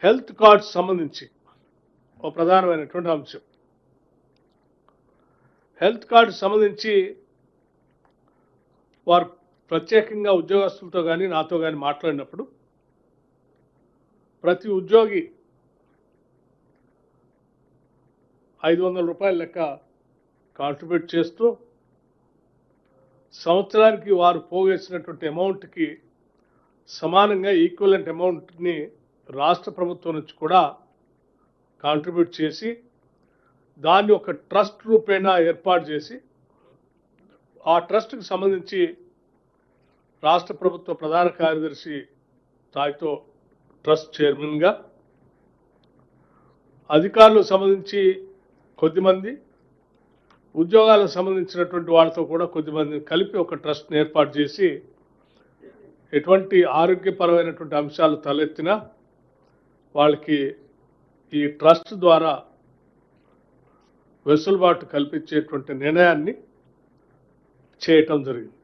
Health cards సంబంధించి ఒక ప్రధానమైనటువంటి అంశం. హెల్త్ కార్డు సంబంధించి వారు ప్రత్యేకంగా ఉద్యోగస్తులతో కానీ నాతో కానీ మాట్లాడినప్పుడు ప్రతి ఉద్యోగి 500 రూపాయల లెక్క కాంట్రిబ్యూట్ చేస్తూ సంవత్సరానికి వారు పోగేసినటువంటి అమౌంట్కి సమానంగా ఈక్వలెంట్ అమౌంట్ని రాష్ట్ర ప్రభుత్వం నుంచి కూడా కాంట్రిబ్యూట్ చేసి దాన్ని ఒక ట్రస్ట్ రూపేణా ఏర్పాటు చేసి ఆ ట్రస్ట్కి సంబంధించి రాష్ట్ర ప్రభుత్వ ప్రధాన కార్యదర్శి స్థాయితో ట్రస్ట్ చైర్మన్గా, అధికారులకు సంబంధించి కొద్దిమంది, ఉద్యోగాలకు సంబంధించినటువంటి వాళ్ళతో కూడా కొద్దిమంది కలిపి ఒక ట్రస్ట్ని ఏర్పాటు చేసి ఎటువంటి ఆరోగ్యపరమైనటువంటి అంశాలు తలెత్తినా వాళ్ళకి ఈ ట్రస్ట్ ద్వారా వెసులుబాటు కల్పించేటువంటి నిర్ణయాన్ని చేయటం జరిగింది.